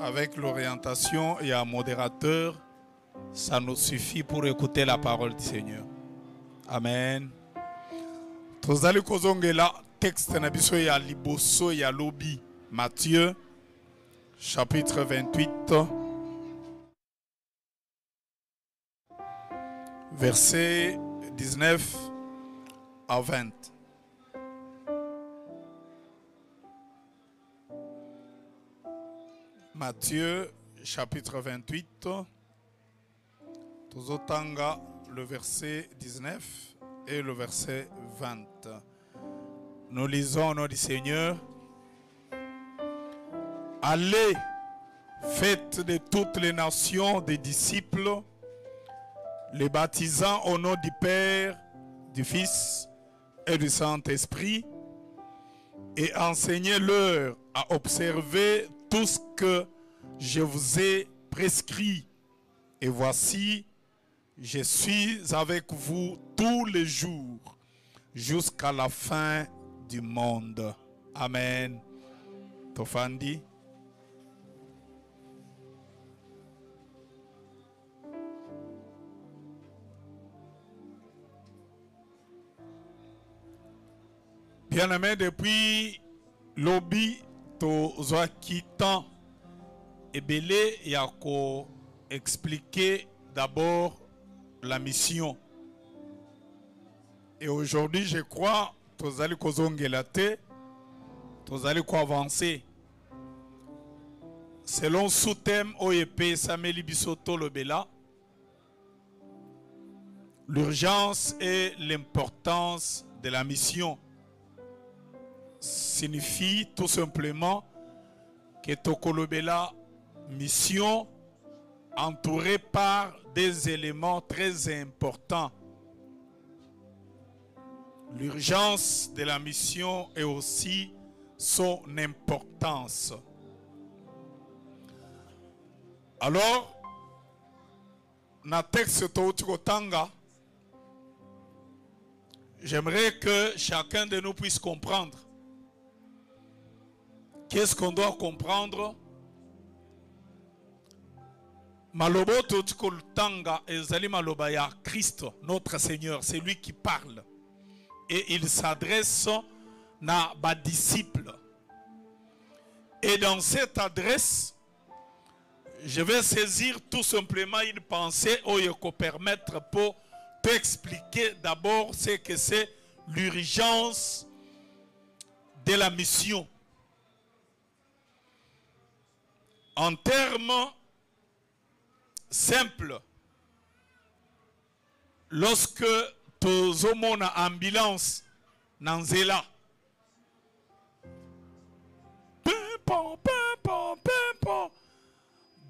avec l'orientation et un modérateur, ça nous suffit pour écouter la parole du Seigneur. Amen. Tozali kozongela texte na biso ya liboso ya lobi Matthieu chapitre 28 versets 19 à 20. Matthieu chapitre 28, Tozotanga le verset 19 et le verset 20. Nous lisons au nom du Seigneur. Allez, faites de toutes les nations des disciples, les baptisant au nom du Père, du Fils et du Saint-Esprit, et enseignez-leur à observer tout ce que je vous ai prescrit. Et voici, je suis avec vous tous les jours jusqu'à la fin du monde. Amen. Tofandi. Bien-aimé, depuis lobby tozwa kitan ebele ya ko expliquer d'abord la mission. Et aujourd'hui, je crois, tozali kozongela te, tozali ko avancer. Selon sous-thème OEP Sameli Bisoto Lobela, l'urgence et l'importance de la mission signifie tout simplement que Tokolobela mission entourée par des éléments très importants. L'urgence de la mission et aussi son importance. Alors, dans le texte Totanga, j'aimerais que chacun de nous puisse comprendre. Qu'est-ce qu'on doit comprendre? Malobo Totanga ezali maloba ya Christ, notre Seigneur, c'est lui qui parle. Et il s'adresse à ses disciples. Et dans cette adresse, je vais saisir tout simplement une pensée où il faut permettre pour t'expliquer d'abord ce que c'est l'urgence de la mission. En termes simples, lorsque tu as une ambulance dans Zéla,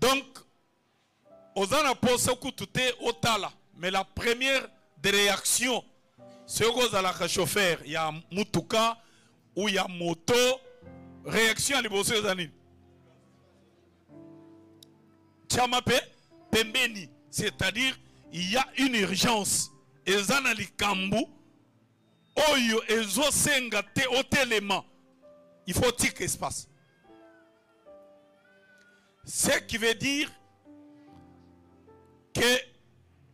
donc, aux mais la première des réactions, c'est que chauffeur, il y a Mutuka ou il y a moto, réaction à l'ibosé zanine. C'est-à-dire il y a une urgence. Il faut que ça se passe. Ce qui veut dire que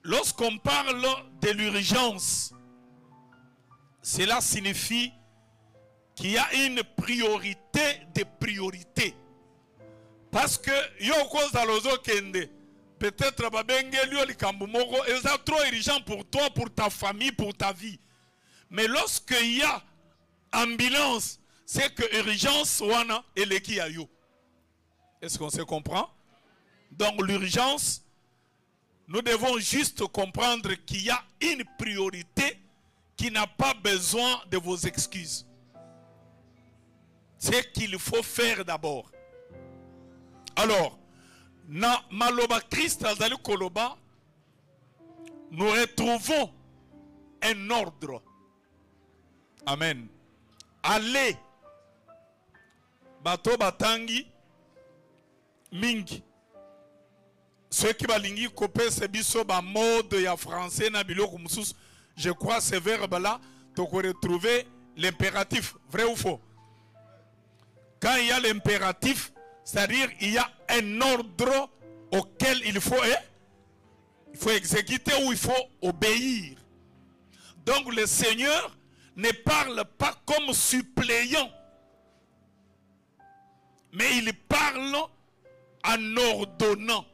lorsqu'on parle de l'urgence, cela signifie qu'il y a une priorité de priorité. Parce que peut-être c'est trop urgent pour toi, pour ta famille, pour ta vie. Mais lorsqu'il y a ambulance, c'est que urgence wana eleki ya yo. Est-ce qu'on se comprend? Donc l'urgence, nous devons juste comprendre qu'il y a une priorité qui n'a pas besoin de vos excuses. C'est qu'il faut faire d'abord. Alors, dans Maloba Christ Azali Koloba, nous retrouvons un ordre. Amen. Allez. Bato Batangi Mingi. Ceux qui balingi kopé c'est biso ba mode ya français na biloko mususu. Je crois ce verbe là, tu peux retrouver l'impératif, vrai ou faux? Quand il y a l'impératif, c'est-à-dire il y a un ordre auquel il faut exécuter ou il faut obéir. Donc le Seigneur ne parle pas comme suppléant, mais il parle en ordonnant.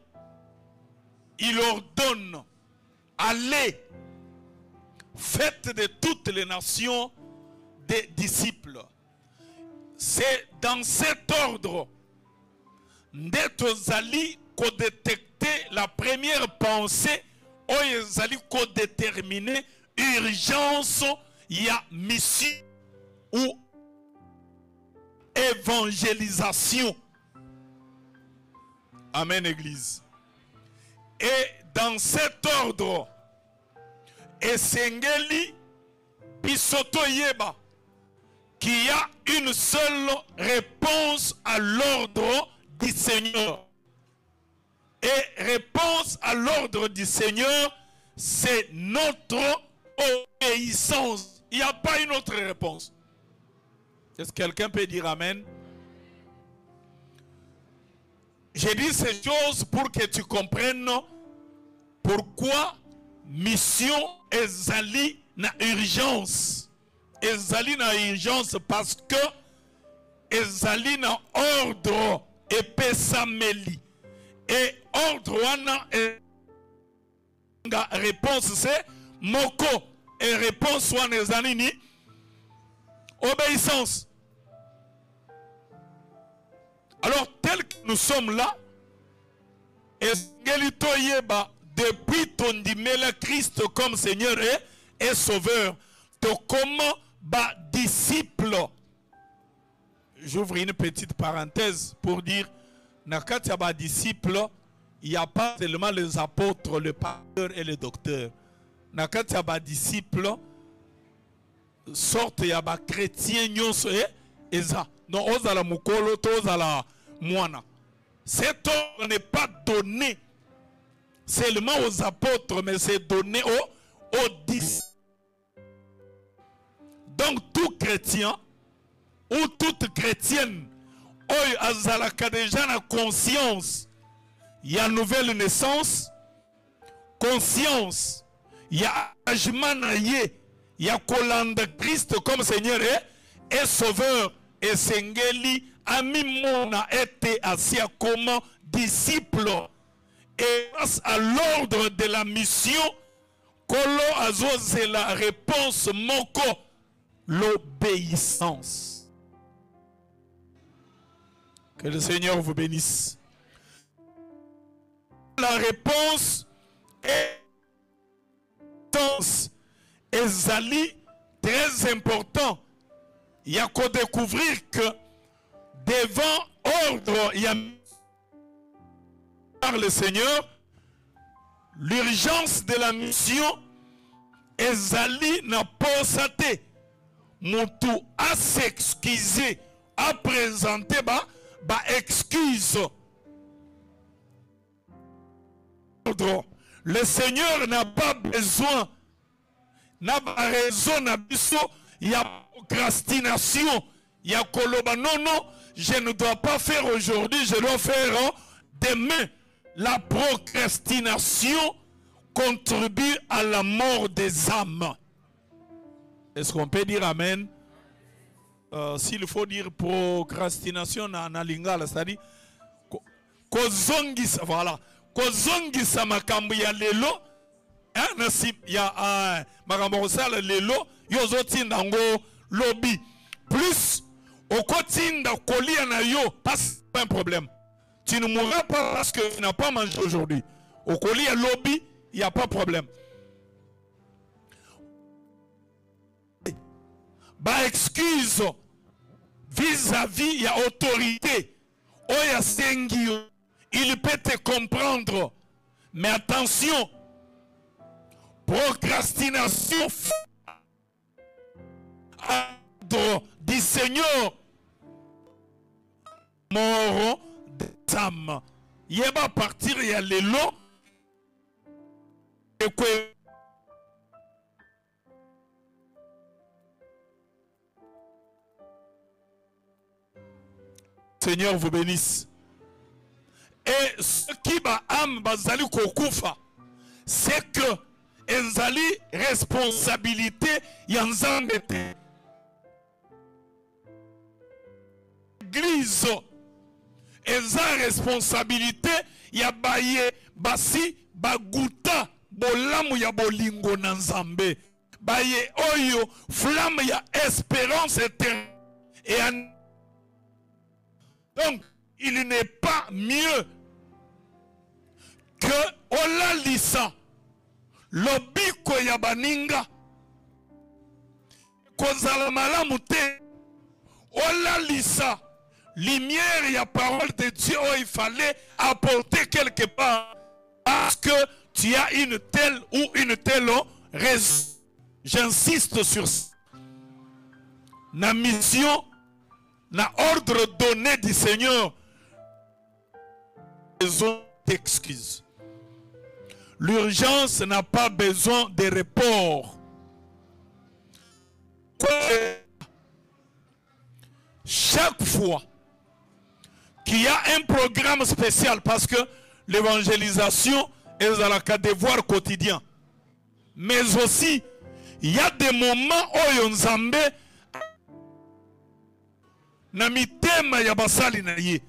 Il ordonne, allez, faites de toutes les nations des disciples. C'est dans cet ordre d'être allé qu'on détecter la première pensée, ou allé qu'on déterminer urgence, il y a mission ou évangélisation. Amen, Église. Et dans cet ordre, Esengeli Bisoto Yeba, qu'il y a une seule réponse à l'ordre du Seigneur. Et réponse à l'ordre du Seigneur, c'est notre obéissance. Il n'y a pas une autre réponse. Est-ce que quelqu'un peut dire Amen? J'ai dit ces choses pour que tu comprennes pourquoi mission ezali na urgence. Ezali na urgence parce que ezali na ordre epesameli. Et ordre wana réponse c'est moko. Et réponse wana ezali ni obéissance. Alors tel que nous sommes là, depuis ton dimela Christ comme Seigneur et Sauveur, to comment disciple. J'ouvre une petite parenthèse pour dire, nakati ba disciple, il n'y a pas seulement les apôtres, le pasteur et le docteur. Nakati ba disciple, sorte ya ba chrétien nyonso et ça. Non, ozala mukolo, ozala moana. Cet ordre n'est pas donné seulement aux apôtres, mais c'est donné aux disciples. Donc tout chrétien ou toute chrétienne, oy azalaka déjà na conscience, il y a nouvelle naissance, conscience, il y a engagement na ye, il y a kolanda Christ comme Seigneur et Sauveur. Et Sengeli ami mona été assis comme disciple. Et grâce à l'ordre de la mission, Kolo Azo c'est la réponse moko, l'obéissance. Que le Seigneur vous bénisse. La réponse est ezali très important. Il y a qu'à découvrir que devant ordre, il y a par le Seigneur, l'urgence de la mission, ezali n'a pas saté. Moutou à s'excuser, à présenter, excuse. Le Seigneur n'a pas besoin, n'a pas raison, n'a pas il y a procrastination, il y a koloba. Non, non, je ne dois pas faire aujourd'hui, je dois faire demain. La procrastination contribue à la mort des âmes. Est-ce qu'on peut dire Amen? S'il faut dire procrastination en lingala, c'est-à-dire kozongisa, voilà, kozongisa makambo ya lelo, ya makambo kosala lelo, yozotinda ngo lobby. Plus, okotinda kolia na yo, pas un problème. Tu ne mourras pas parce que tu n'as pas mangé aujourd'hui. Au colis lobby, il n'y a pas de problème. Bah excuse vis-à-vis, il y a autorité. Oya sengio, il peut te comprendre. Mais attention, procrastination du Seigneur, mort des âmes. Il va partir, il y a les lots. Et que Seigneur vous bénisse. Et ce qui ba âme bazali kokufa, c'est que enzali responsabilité yanzambe te. Église eza responsabilité ya baye basi baguta bolamu ya bolingo na nzambe. Baye oyo flamme ya espérance éternelle. Donc, il n'est pas mieux que olalisa lobiko ya baninga kozala malamu te. Olalisa lumière ya parole de Dieu, oh, il fallait apporter quelque part parce que tu as une telle ou une telle raison. J'insiste sur ça. La mission, l'ordre donné du Seigneur, besoin d'excuses. L'urgence n'a pas besoin de report. Chaque fois qu'il y a un programme spécial, parce que l'évangélisation est à la devoir quotidien, mais aussi il y a des moments où Nzambe na mitema ya basali na ye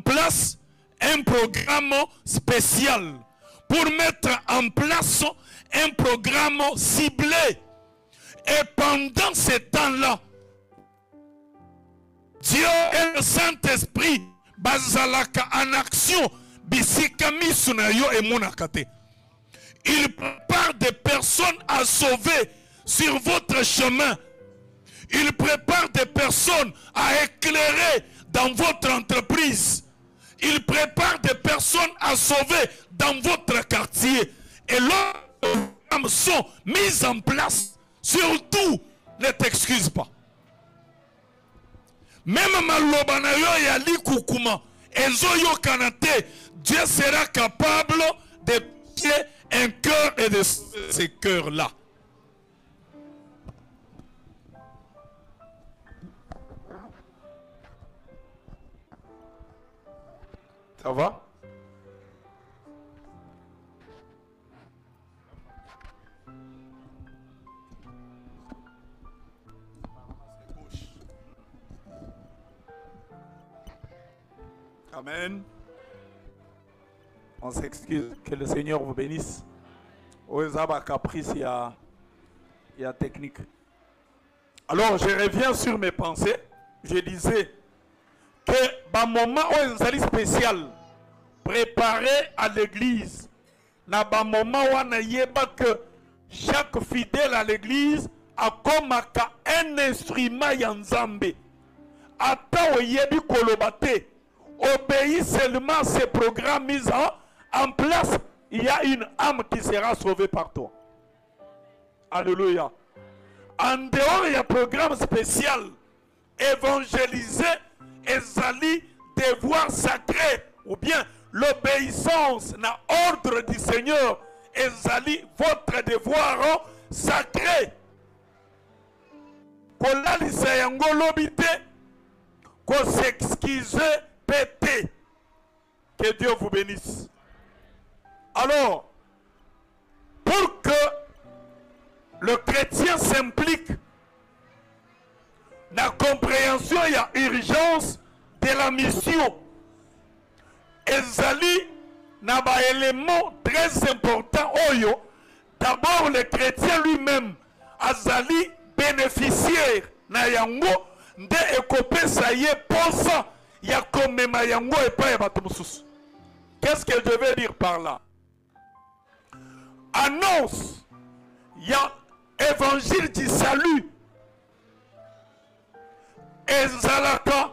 place un programme spécial pour mettre en place un programme ciblé. Et pendant ce temps-là, Dieu et le Saint-Esprit bazalaka en action bisika misu na yo et monakate. Il prépare des personnes à sauver sur votre chemin. Il prépare des personnes à éclairer dans votre entreprise. Il prépare des personnes à sauver dans votre quartier. Et leurs programmes sont mis en place. Surtout, ne t'excuse pas. Même malobanayo ya likukuma, ezoyo kanate, Dieu sera capable de pied un cœur et de ces cœurs-là. Ça va? Amen. On s'excuse. Que le Seigneur vous bénisse. Oezaba caprice, il y a technique. Alors, je reviens sur mes pensées. Je disais que dans le moment où on est spécial, préparé à l'église, dans le moment où on a que chaque fidèle à l'église a comme un instrument yanzambe. Ata oyebi kolobate, obéis seulement à ces programmes mis en place, il y a une âme qui sera sauvée par toi. Alléluia. En dehors, il y a un programme spécial. Évangéliser ezali devoir sacré, ou bien l'obéissance na ordre du Seigneur ezali votre devoir sacré. Kolalisa yango lobite, ko s'excuser pété. Que Dieu vous bénisse. Alors, pour que le chrétien s'implique dans la compréhension et la urgence de la mission, ezali na ba élément très important oyo. D'abord, le chrétien lui-même azali bénéficiaire na yango nde ekopesa ye posa ya komema yango epa ya bato mosusu. Qu'est-ce que je veux dire par là? Annonce, il y a évangile du salut. Ezalaka,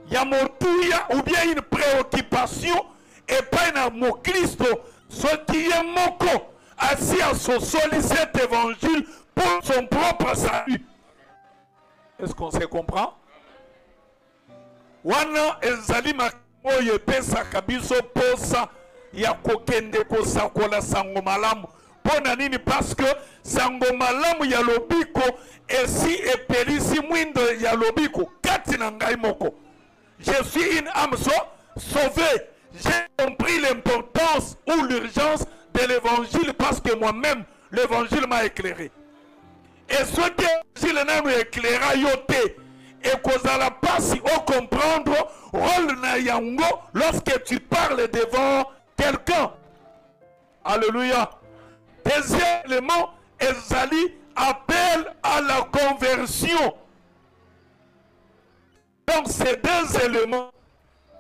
il y a motuya ou bien une préoccupation et pas un mot Christ, ce qui est moko, assis à son sol cet évangile pour son propre salut. Est-ce qu'on se comprend? Wana ezali makoye pesa kabiso posa ya kokende kosakola sango malamu. Pona nini? Parce que sango malamu ya lobiko esi epelisi mwindo ya lobiko kati na ngai moko. Je suis une âme sauvé. J'ai compris l'importance ou l'urgence de l'évangile parce que moi-même, l'évangile m'a éclairé. Et ce que l'évangile n'a éclairé, et qu'on n'a pas si on comprendre rôle na yango lorsque tu parles devant quelqu'un. Alléluia. Deuxième élément, Ezali appelle à la conversion. Donc ces deux éléments,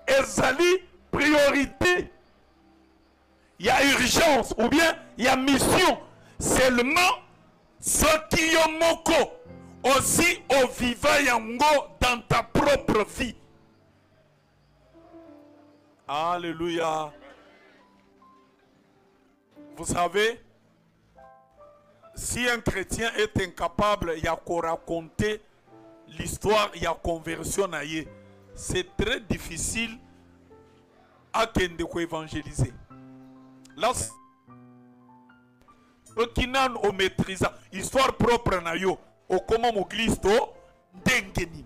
Ezali priorité. Il y a urgence ou bien il y a mission. Seulement ce qui est moko aussi au vivant yango dans ta propre vie. Alléluia. Vous savez, si un chrétien est incapable de raconter l'histoire, il y a conversion, c'est très difficile à évangéliser. Là, ceux qui n'ont maîtrisé l'histoire propre, au comment mon Christo dengenin.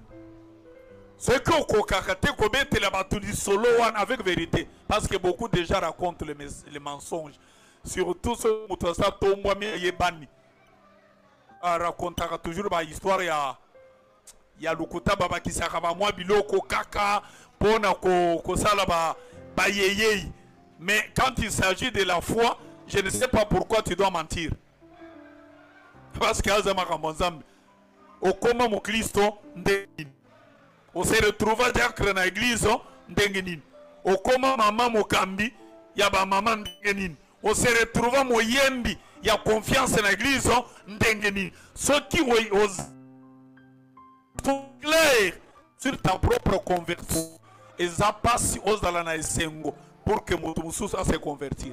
Ce que vous kakate commettre la bataille solo avec vérité, parce que beaucoup déjà racontent les mensonges. Surtout ce que ça tombe yebani. Racontera toujours l'histoire il y a Lukuta baba qui s'arraba moi biloko kaka pona ko sala ba yeye. Mais quand il s'agit de la foi, je ne sais pas pourquoi tu dois mentir. Parce que azama kamonzambe au comment mon Christo ndengin. On se retrouve dans l'église ndengin. Au comment maman mokambi ya ba maman ndengin. On se retrouve au yembi, il y a confiance dans l'église ndengin. Ceux qui osent clair sur ta propre conversion et ça passe aux dalana esengo pour que mutumusus a se convertir.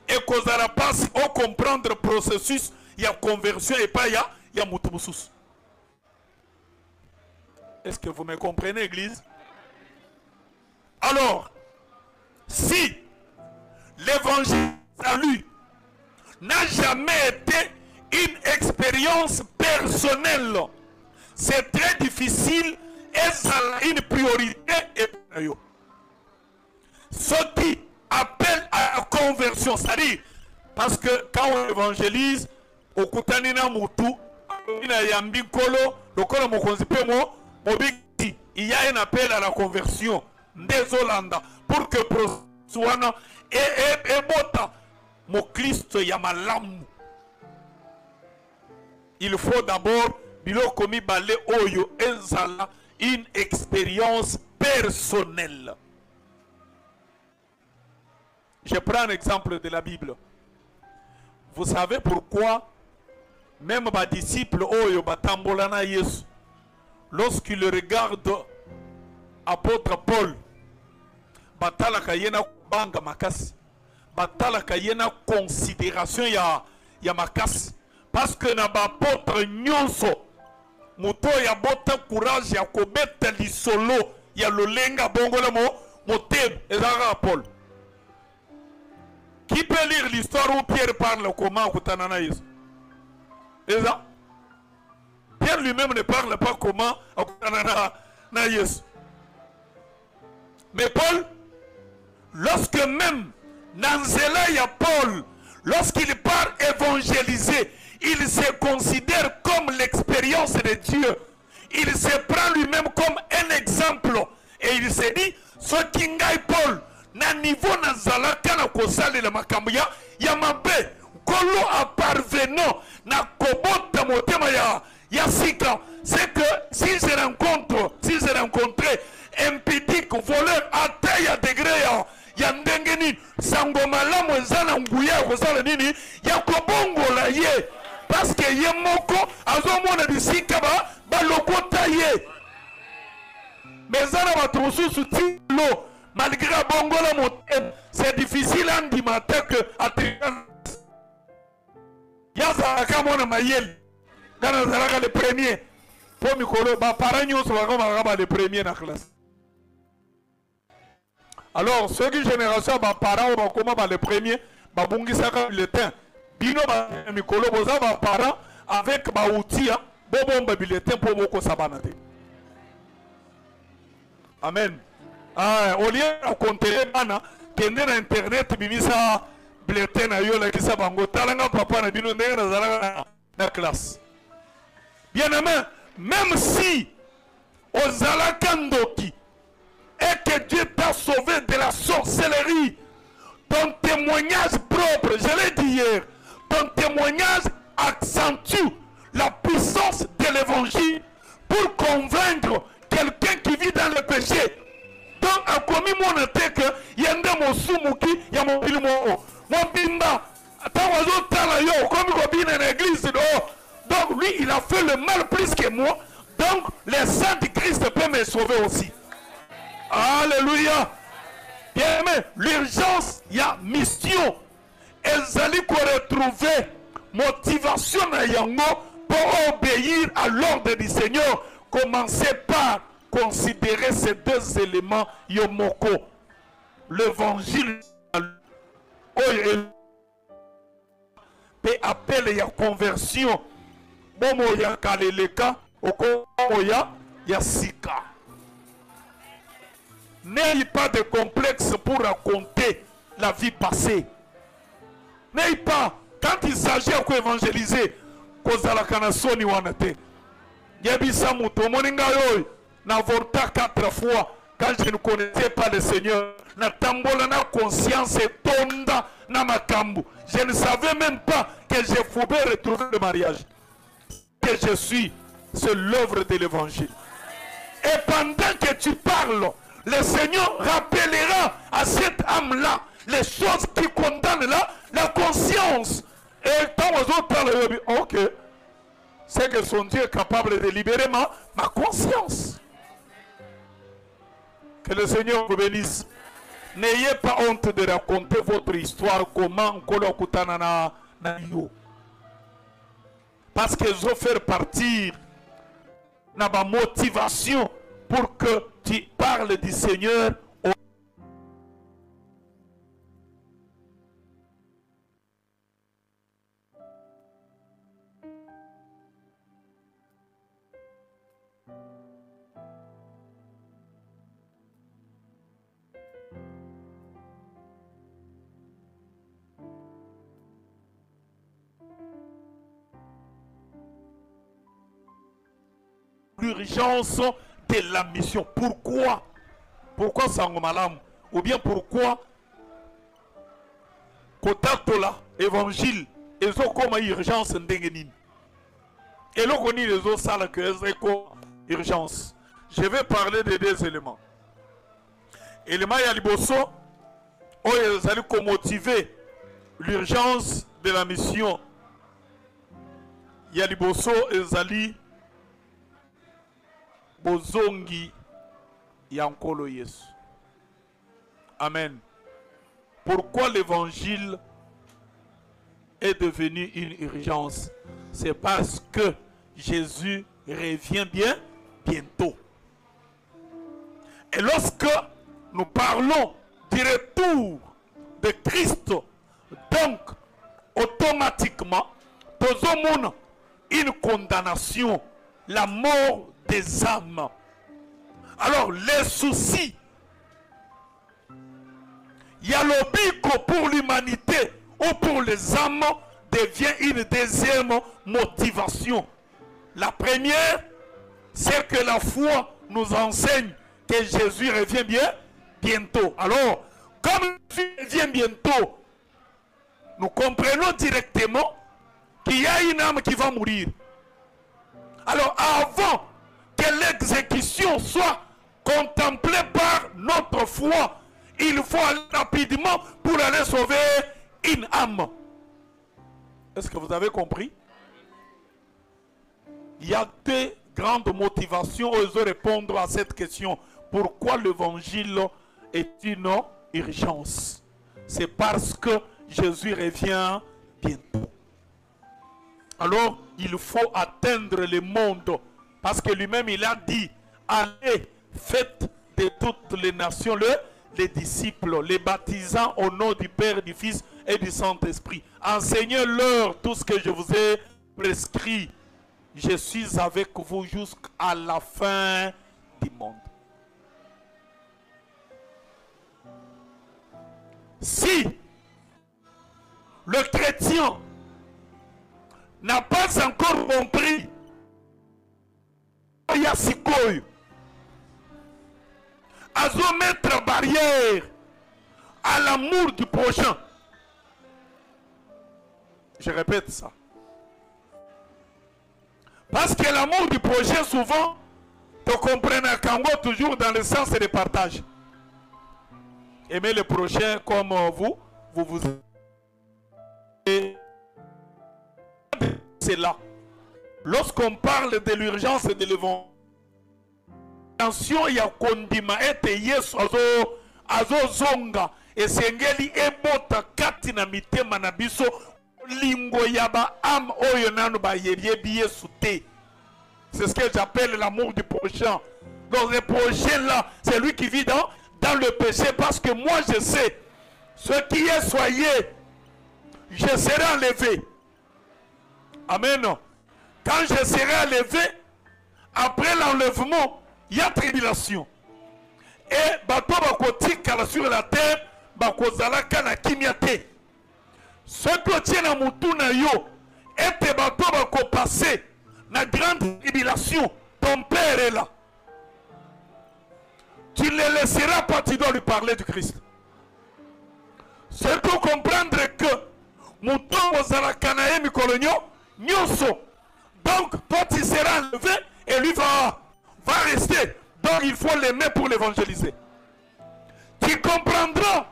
Et qu'on a passe au comprendre le processus, il y a conversion et pas il y a mutumusus. Est-ce que vous me comprenez, Église? Alors, si l'évangile salut n'a jamais été une expérience personnelle, c'est très difficile et ça a une priorité. Ce qui appelle à la conversion, c'est-à-dire, parce que quand on évangélise, au Kutanina Moutou, il y a un appel à la conversion des Hollandais pour que Proswana et Bota, mon Christ Yamalam. Il faut d'abord bilokomi balé oyo ezala une expérience personnelle. Je prends un exemple de la Bible. Vous savez pourquoi même les disciples oyo batambolana Yesu, lorsqu'ils regardent apôtre Paul, batalaka yena banga makasi, batalaka yena considération ya makasi. Parce que na ba apôtre nyonso moto ya bota courage ya kobeta lisolo ya lolenga bongola motem ezara Paul. Qui peut lire l'histoire où Pierre parle comment kutana na Yesu? Eza Pierre lui-même ne parle pas comment kutana na Yesu. Mais Paul, lorsque même Nanzela ya Paul, lorsqu'il part évangéliser, il se considère comme l'expérience de Dieu. Il se prend lui-même comme un exemple. Et il se dit, ce qui ngaï Paul, na niveau nazala kana kosale la makambuya, yamabe, kolo a parvenant, na kobota motema ya sika. C'est que si je rencontrais un petit voleur à taille à degré ya ndengeni, sangomala mwezana nguya kosale nini, ya kobongola ye. Parce que Yemoko a zomona du sikaba balokota ye. Mais zana batrusu soutien l'eau. Malgré bongola motem, c'est difficile à dimata que à trian. Yaza kamona mayel. Gana zalaka le premier. Pour Mikolo, ba paragnos va le premier na classe. Alors, ceux qui génération ba parents ba comment ba le premier, ba bungi saka le temps. Bino ba Mikolo boza ba parents avec ba outil bobo ba bulletin pour moko sabanate. Amen. Ah, au lieu de compter bana, kende na internet bimisa bulletin na yo la kisa bango talanga papa na bino ndenge na zalaka na classe. Bien aimé, même si ozalaka ndoki et que Dieu t'a sauvé de la sorcellerie, ton témoignage propre, je l'ai dit hier, ton témoignage accentue la puissance de l'évangile pour convaincre quelqu'un qui vit dans le péché. Donc, à commis mon que yende mo sumuki ya mo bilmo mo bimba tawazo tala yo comme ko bin en église donc lui il a fait le mal plus que moi, donc les saints de Christ peuvent me sauver aussi. Alléluia. Bien aimé, l'urgence il y a mission. Ezali ko retrouver motivation na yango pour obéir à l'ordre du Seigneur. Commencez par considérer ces deux éléments yomoko. L'évangile peut appeler la conversion. Bomo ya kaleleka, okomo ya sika. N'ayez pas de complexe pour raconter la vie passée. N'ayez pas, quand il s'agit d'évangéliser, kozala kana soni wanate. Yebisa muto moninga yoy na volta 4 fois quand je ne connaissais pas le Seigneur. Na tambola na conscience tonda na makambu. Je ne savais même pas que je pouvais retrouver le mariage. Que je suis, c'est l'œuvre de l'évangile. Et pendant que tu parles, le Seigneur rappellera à cette âme-là les choses qui condamnent la conscience. Et quand aux autres parlent, ok, c'est que son Dieu est capable de libérer ma conscience. Que le Seigneur vous bénisse. N'ayez pas honte de raconter votre histoire, comment Kolokutana na yo. Parce qu'ils ont fait partir na ma motivation pour que tu parles du Seigneur. L'urgence de la mission. Pourquoi? Pourquoi Sangomalam? Ou bien pourquoi Kotatola, évangile, et ont comme urgence n'dengenin. Et là, on connaît les autres salles que c'est comme urgence. Je vais parler de deux éléments. Élément Yaliboso, où ils allaient motiver l'urgence de la mission. Yaliboso, ils allaient bozongi yankolo Yesu. Amen. Pourquoi l'évangile est devenu une urgence? C'est parce que Jésus revient bientôt. Et lorsque nous parlons du retour de Christ, donc automatiquement, nous avons une condamnation, la mort des âmes. Alors les soucis, il y a le bico pour l'humanité ou pour les âmes devient une deuxième motivation. La première, c'est que la foi nous enseigne que Jésus revient bientôt. Alors, comme Jésus revient bientôt, nous comprenons directement qu'il y a une âme qui va mourir. Alors, avant que l'exécution soit contemplée par notre foi, il faut aller rapidement pour aller sauver une âme. Est-ce que vous avez compris? Il y a deux grandes motivations aux répondre à cette question. Pourquoi l'évangile est une urgence? C'est parce que Jésus revient bientôt. Alors, il faut atteindre le monde. Parce que lui-même, il a dit, allez, faites de toutes les nations les disciples, les baptisant au nom du Père, du Fils et du Saint-Esprit. Enseignez-leur tout ce que je vous ai prescrit. Je suis avec vous jusqu'à la fin du monde. Si le chrétien n'a pas encore compris il y a sikoyo à mettre barrière à l'amour du prochain. Je répète ça. Parce que l'amour du prochain, souvent, tu comprends toujours dans le sens de partage. Aimer le prochain comme vous c'est là. Lorsqu'on parle de l'urgence de l'évangile, attention, il y a kondima ete Yesu azo zonga esengeli ebota kati na mitema na biso lingo yaba am oyo nanu ba yebi Yesu te. C'est ce que j'appelle l'amour du prochain. Donc le prochain là, c'est lui qui vit dans le péché, parce que moi je sais, ce qui est soyez, je serai enlevé. Amen. Quand je serai enlevé, après l'enlèvement, il y a tribulation. Et bato bakotika sur la terre, bakozalaka na kimyate. Ce que tient à mutuna yo, et te bato bako passer na grande tribulation. Ton père est là. Tu ne le laisseras pas, tu dois lui parler du Christ. C'est pour comprendre que Mouton ozalaka na ye mikolonyo nyonso. Donc toi tu seras enlevé et lui va rester. Donc il faut l'aimer pour l'évangéliser. Tu comprendras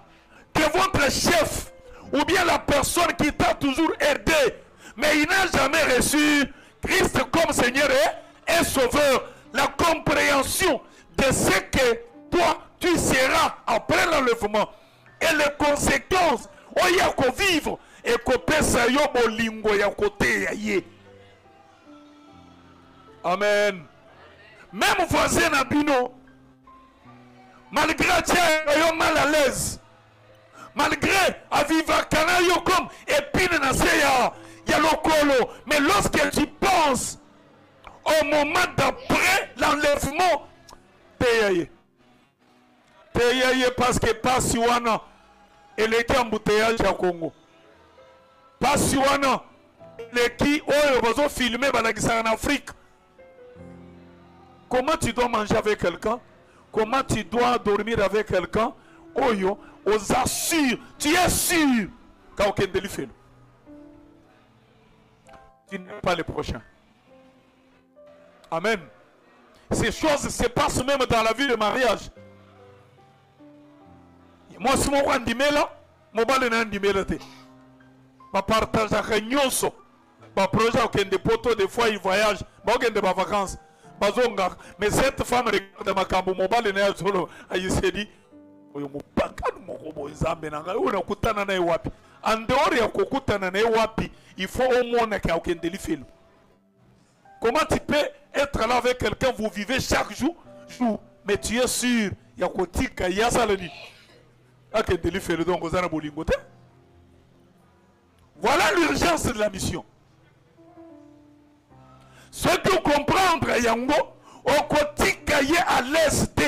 que votre chef ou bien la personne qui t'a toujours aidé, mais il n'a jamais reçu Christ comme Seigneur et Sauveur. La compréhension de ce que toi tu seras après l'enlèvement et les conséquences il y a qu'à vivre et qu'à pesa yo bolingo ya côté ya. Amen. Même voisin à Bino, malgré que mal à l'aise, malgré à vivre canayo comme épine na seya ya lokolo, mais lorsque tu penses au moment d'après l'enlèvement, t'es parce que pas si wana et les qui embouteillage à Congo, pas si wana les qui ont filmé en Afrique. Comment tu dois manger avec quelqu'un? Comment tu dois dormir avec quelqu'un? Oyo, aux assure, tu es sûr qu'aucun délit fait. Tu n'es pas le prochain. Amen. Ces choses se passent même dans la vie de mariage. Moi, si je suis là, je suis là. Je partage avec nous. Je projet aucun des poteaux, des fois ils voyagent, je des vacances. Mais cette femme regarde ma cambo mobile na solo ayisedi oyo mupaka moko nzambe nanga una kutana na wapi andori ya kukutana na wapi il faut au moins qu'il y ait aucun délit. Comment tu peux être là avec quelqu'un, vous vivez chaque jour mais tu es sûr il y a kotika ya salani aucun délit fait donc ozana bolingote. Voilà l'urgence de la mission. Ce que comprendre yango au quotidien à l'est.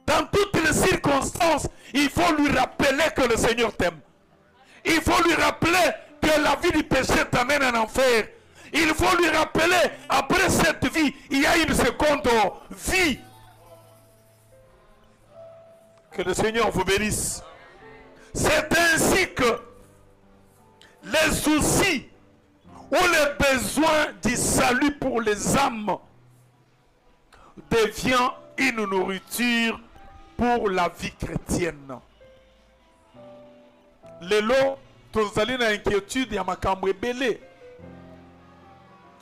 Dans toutes les circonstances, il faut lui rappeler que le Seigneur t'aime. Il faut lui rappeler que la vie du péché t'amène en enfer. Il faut lui rappeler, après cette vie, il y a une seconde vie. Que le Seigneur vous bénisse. C'est ainsi que les soucis ou les besoins du salut pour les âmes devient une nourriture pour la vie chrétienne. Lelo, tous allez dans inquiétude ya makambo ebele.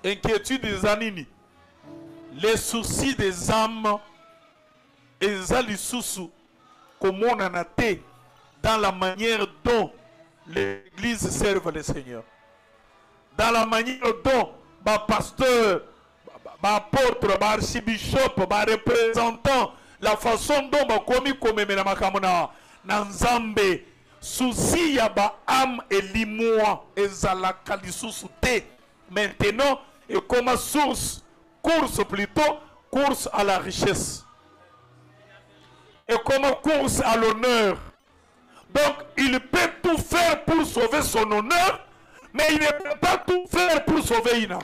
Inquiétude des anini. Les soucis des âmes et les soucis comme on en a été dans la manière dont l'Église serve le Seigneur. Dans la manière dont les pasteurs, les apôtres, les archibishops, les représentants, la façon dont les commis comme na Nzambe, souci ya ba âme et limoa ezalaka lisusu te. Maintenant, et comme course à la richesse. et comme course à l'honneur. Donc, il peut tout faire pour sauver son honneur, mais il ne peut pas tout faire pour sauver une âme.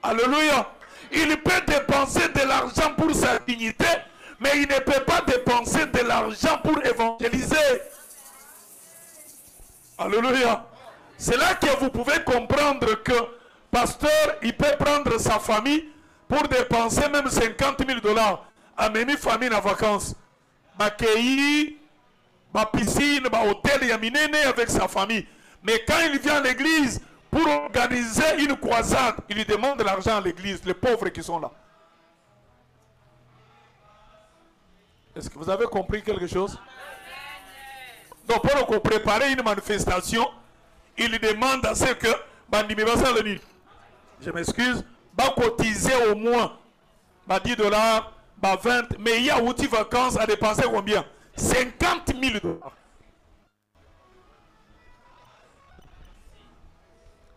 Alléluia. Il peut dépenser de l'argent pour sa dignité, mais il ne peut pas dépenser de l'argent pour évangéliser. Alléluia. C'est là que vous pouvez comprendre que pasteur, il peut prendre sa famille pour dépenser même 50 000 $, amener famille en vacances. Bakei, ma piscine, ma hôtel, il y a minene avec sa famille. Mais quand il vient à l'église pour organiser une croisade, il lui demande de l'argent à l'église, les pauvres qui sont là. Est-ce que vous avez compris quelque chose? Donc pour préparer une manifestation, il lui demande à ce que je m'excuse, va cotiser au moins 10 $, 20, mais il y a outils vacances à dépenser combien? 50 000 $.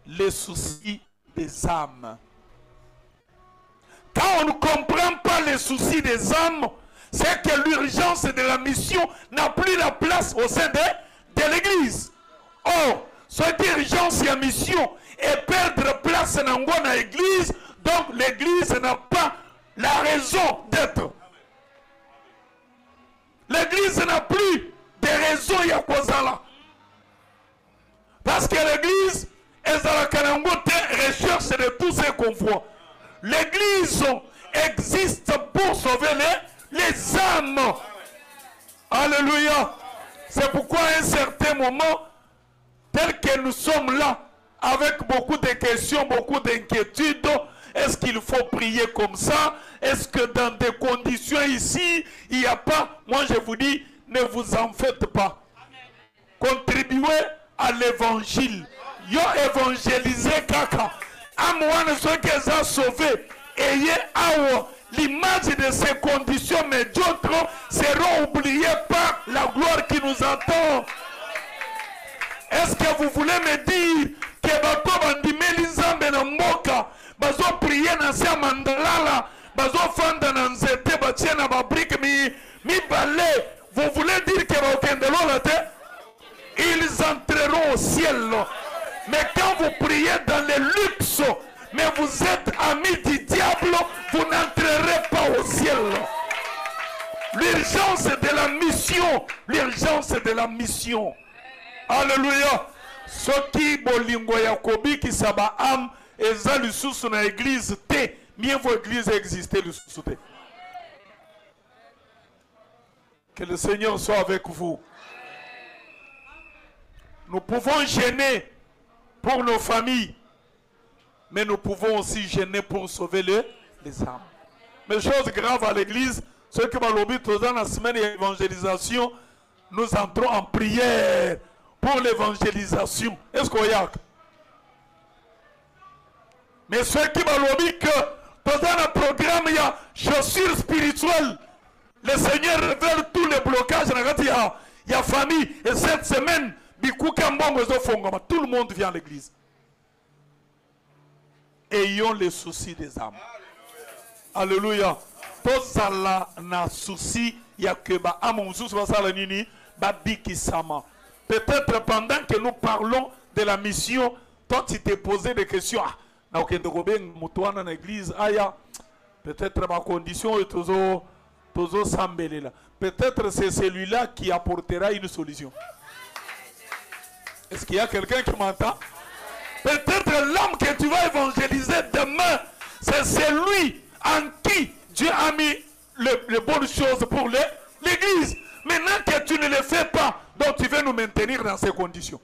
Les soucis des âmes. Quand on ne comprend pas les soucis des âmes, c'est que l'urgence de la mission n'a plus la place au sein de l'église. Or, cette urgence et la mission est perdre place dans l'église, donc l'église n'a pas la raison d'être. L'église n'a plus de raison il y a quoi ça là. Parce que l'église est dans la Kanangote recherche de tous ces qu'on voit. L'église existe pour sauver les âmes. Alléluia. C'est pourquoi à un certain moment, tel que nous sommes là, avec beaucoup de questions, beaucoup d'inquiétudes, est-ce qu'il faut prier comme ça? Est-ce que dans des conditions ici, il n'y a pas? Moi je vous dis, ne vous en faites pas. Contribuez à l'évangile. Yo évangélisé kaka. Amouane ceux qui ont sauvé. Ayez awa. L'image de ces conditions médiocres seront oubliées par la gloire qui nous attend. Est-ce que vous voulez me dire que bato bandimeli nzambe na mboka bazo prier na sia mandalala bazo fanda na nzete batie na babrike mi balé? Vous voulez dire que bakendelo la te? Ils entreront au ciel. Mais quand vous priez dans les luxes, mais vous êtes amis du diable, vous n'entrerez pas au ciel. L'urgence de la mission. L'urgence de la mission. Alléluia. Ce qui bolingo yakobi qui saba am eza lisusu na église te. Mieux vaut église exister lisusu te. Que le Seigneur soit avec vous. Nous pouvons gêner pour nos familles, mais nous pouvons aussi gêner pour sauver les âmes. Mais chose grave à l'église, ceux qui m'ont lobby dans la semaine d'évangélisation, nous entrons en prière pour l'évangélisation. Est-ce qu'on y a? Mais ceux qui m'ont lobby que dans le programme, il y a chaussures spirituelles. Le Seigneur révèle tous les blocages. Il y a famille. Et cette semaine, tout le monde vient à l'église. Ayons les soucis des âmes. Alléluia. Tozala na souci ya que ba amonzus basala nini ba bikisama. Peut-être pendant que nous parlons de la mission, toi tu t'es posé des questions. Na okende kobeng mutuana na église aya. Peut-être ma condition est tozo sambelela. Peut-être c'est celui-là qui apportera une solution. Est-ce qu'il y a quelqu'un qui m'entend? Peut-être l'homme que tu vas évangéliser demain, c'est celui en qui Dieu a mis les bonnes choses pour l'église. Maintenant que tu ne le fais pas, donc tu veux nous maintenir dans ces conditions.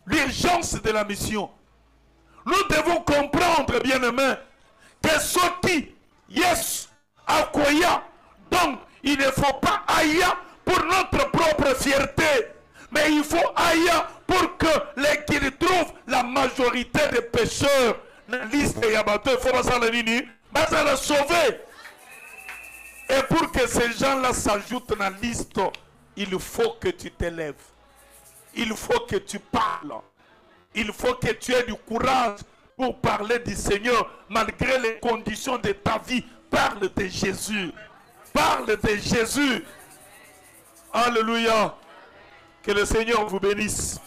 L'urgence de la mission. Nous devons comprendre, bien-aimés, que ce qui, yes, akoya, donc il ne faut pas aïe pour notre propre fierté, mais il faut aïe pour que qu'il trouve la majorité des pécheurs dans la liste de Yabato. Il faut pas la sauver. Et pour que ces gens-là s'ajoutent dans la liste, il faut que tu t'élèves. Il faut que tu parles. Il faut que tu aies du courage pour parler du Seigneur malgré les conditions de ta vie. Parle de Jésus. Parle de Jésus. Alléluia. Que le Seigneur vous bénisse.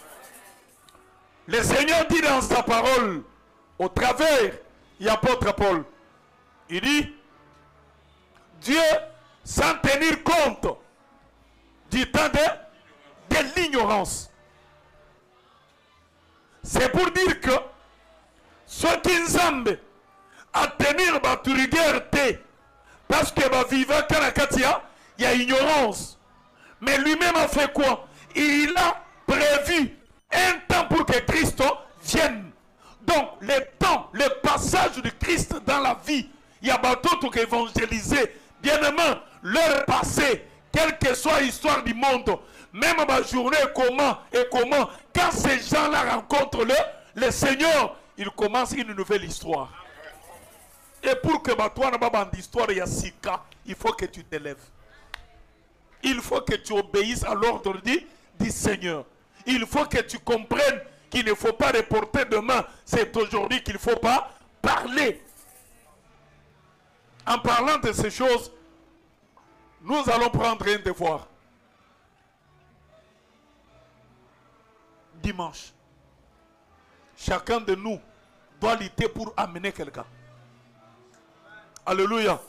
Le Seigneur dit dans sa parole, au travers de l'apôtre Paul, il dit, Dieu, sans tenir compte du temps de l'ignorance. C'est pour dire que ceux qui n'aiment à tenir ma rigueur, parce que ma vivant Kanakatia, il y a ignorance. Mais lui-même a fait quoi? Il a prévu un temps pour que Christ vienne. Donc, le temps, le passage de Christ dans la vie, il y a d'autres qui évangéliser. Bien aimé, leur passé, quelle que soit l'histoire du monde, même ma journée, comment, quand ces gens-là rencontrent le Seigneur, ils commencent une nouvelle histoire. Et pour que toi, dans l'histoire, il y a 6 cas, il faut que tu t'élèves. Il faut que tu obéisses à l'ordre du Seigneur. Il faut que tu comprennes qu'il ne faut pas reporter demain. C'est aujourd'hui qu'il ne faut pas parler. En parlant de ces choses, nous allons prendre un devoir. Dimanche, chacun de nous doit lutter pour amener quelqu'un. Alléluia.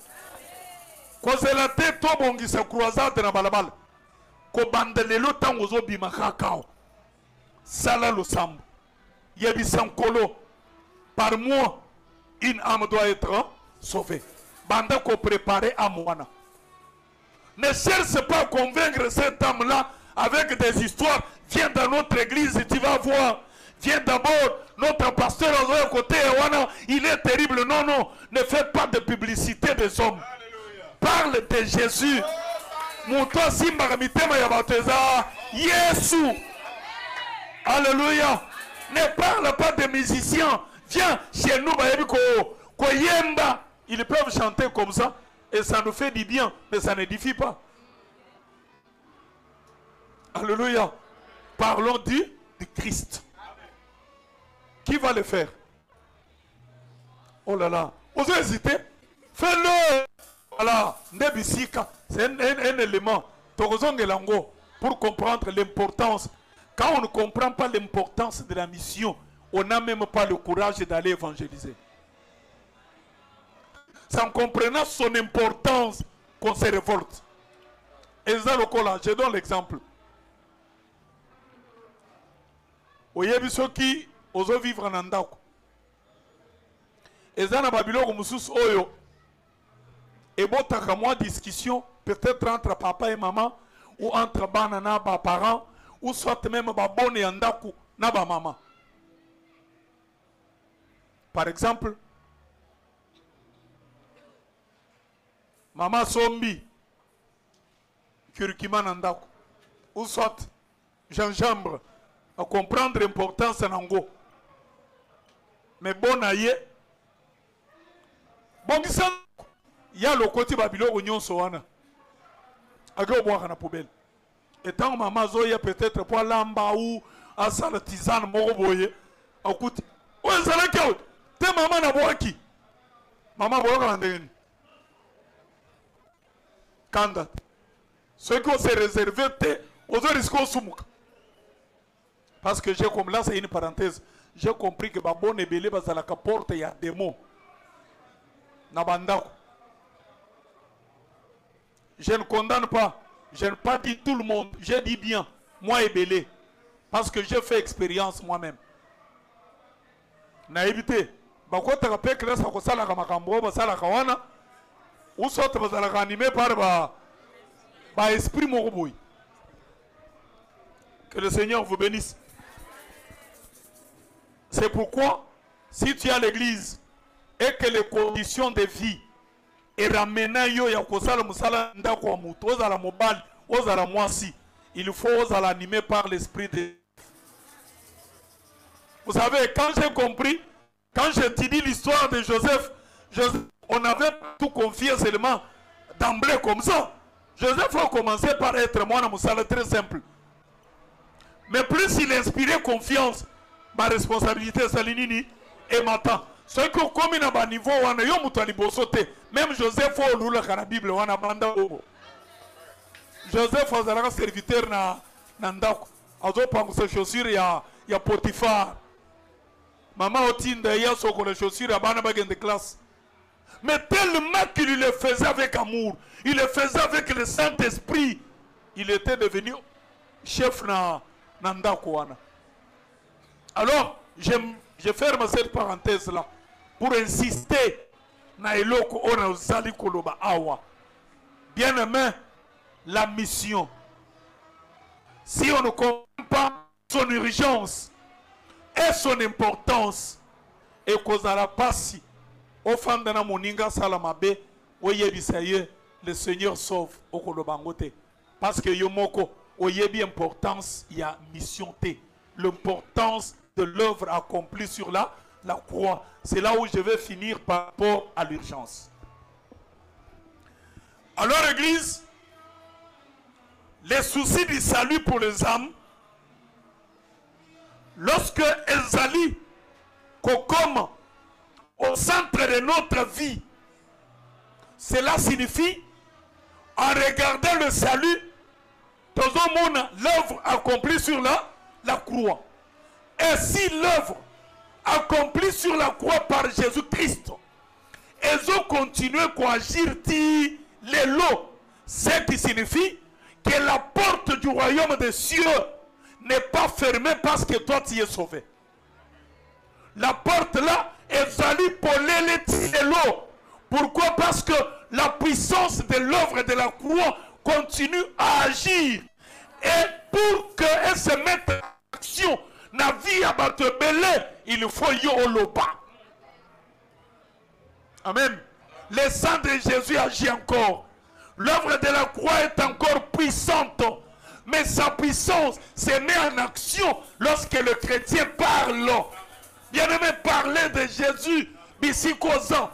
Quand c'est la tête, toi, bon, qui se croisade dans la balabal. Quand bandelelo tangozo bimakakao. Sala le sambo. Yebi sankolo. Par mois, une âme doit être sauvée. Banda ko préparer à Moana. Ne cherche pas à convaincre cette âme-là avec des histoires. Viens dans notre église et tu vas voir. Viens d'abord, notre pasteur à côté, il est terrible. Non, non, ne faites pas de publicité des hommes. Parle de Jésus. Mouton simba mitema ya bateza Yesu. Alléluia. Ne parle pas de musiciens. Viens chez nous, koyemba. Ils peuvent chanter comme ça et ça nous fait du bien, mais ça n'édifie pas. Alléluia. Parlons du Christ. Qui va le faire? Oh là là. Osez hésiter. Fais-le. Voilà. C'est un élément. Pour comprendre l'importance. Quand on ne comprend pas l'importance de la mission, on n'a même pas le courage d'aller évangéliser. Sans comprendre son importance, qu'on se révolte. Et ça, je donne l'exemple. Oyebi soki ozo vivre na ndako. Et ça na babiloko mususu oyo. Et bon, t'as moi discussion, peut-être entre papa et maman, ou entre banana et parents, ou soit même babone et andaku na ba maman. Par exemple, maman sombi, curcuma nandaku, ou soit gingembre, à comprendre l'importance en ango. Mais bon aïe, bon il y a le côté babylone oignon soana. Agro boire na poubelle. Et tant maman zoya peut-être pour lamba ou à salle tisane moroboye. Écoute, où est-ce que tu t'es maman na boire qui? Maman boire quand ndeni. Kanda. Ceux qui ont se réservé te aux risques soumuk. Parce que j'ai comme là c'est une parenthèse. J'ai compris que babon est belé parce que la porte il y a des mots. Nabandako. Je ne condamne pas. Je n'ai pas dit tout le monde. J'ai dit bien. Moi et belé. Parce que j'ai fait expérience moi-même. Naïveté. Bako te rappelle que là ça cause la kamakambo, ça la kawana. Ou soit tu vas la animer par esprit moroboui. Que le Seigneur vous bénisse. C'est pourquoi, si tu es à l'église et que les conditions de vie et ramena yo ya kosala musala ndako wa mutu ozala mobali ozala mwasi, il faut ozala animé par l'esprit de. Vous savez, quand j'ai compris, quand j'ai dit l'histoire de Joseph, on avait tout confié seulement d'emblée comme ça. Joseph a commencé par être moi dans musala très simple. Mais plus il inspirait confiance, ma responsabilité, Salinini, et m'attend. Ce qui est comme à niveau, on a eu même Joseph Olula dans la Bible, on a banda. Joseph a serviteur na Ndako. Azo pangu ses chaussures, il y a Potiphar. Maman Otinda, il y a les chaussures, il y a Bana Bagen de classe. Mais tellement qu'il le faisait avec amour, il le faisait avec le Saint-Esprit, il était devenu chef na Ndako. Alors, je ferme cette parenthèse là pour insister na eloko ona uzali koloba awa. Bien aimé, la mission. Si on ne comprend pas son urgence et son importance, et qu'on a passé au fond de la moninga salamabe, le Seigneur sauve au kolobangote. Parce que yomoko, oyebi importance, il y a mission T. L'importance de l'œuvre accomplie sur la croix. C'est là où je vais finir par rapport à l'urgence. Alors, Église, les soucis du salut pour les âmes, lorsque Ezali, comme au centre de notre vie, cela signifie, en regardant le salut, dans un monde, l'œuvre accomplie sur la croix. Et si l'œuvre accomplie sur la croix par Jésus-Christ, elles ont continué à agir les lots, ce qui signifie que la porte du royaume des cieux n'est pas fermée parce que toi tu es sauvé. La porte là est allée pour les lots. Pourquoi? Parce que la puissance de l'œuvre de la croix continue à agir. Et pour qu'elle se mette en action, la vie à battre belé, il faut y oloba. Amen. Le sang de Jésus agit encore. L'œuvre de la croix est encore puissante. Mais sa puissance se met en action lorsque le chrétien parle. Bien aimé, parler de Jésus, ici causant.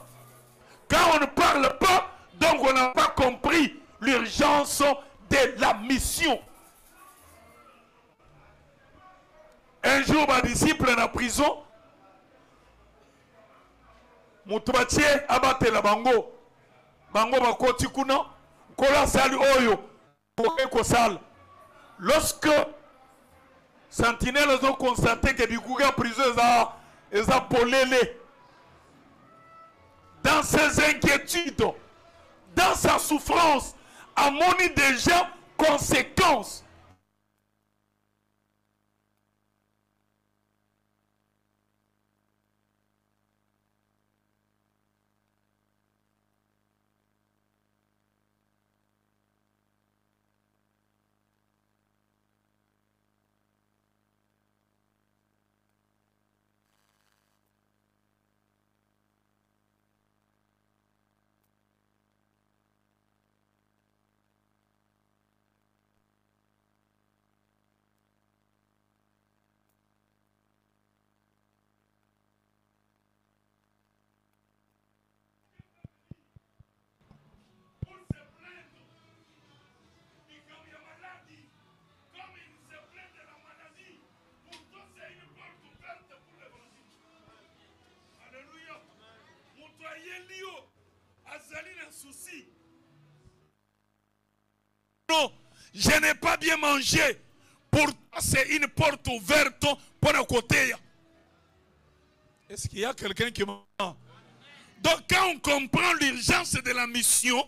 Quand on ne parle pas, donc on n'a pas compris l'urgence de la mission. Un jour, ma disciple en prison, Moutoubatie abate la bango. Bango bakoti kuna, kola sali oyo, ko sal. Lorsque sentinelles ont constaté que du coup, la prison est polélé. Dans ses inquiétudes, dans sa souffrance, a moni déjà conséquences. Non, je n'ai pas bien mangé. Pour toi, c'est une porte ouverte pour le côté. Est-ce qu'il y a quelqu'un qui m'entend? Donc, quand on comprend l'urgence de la mission,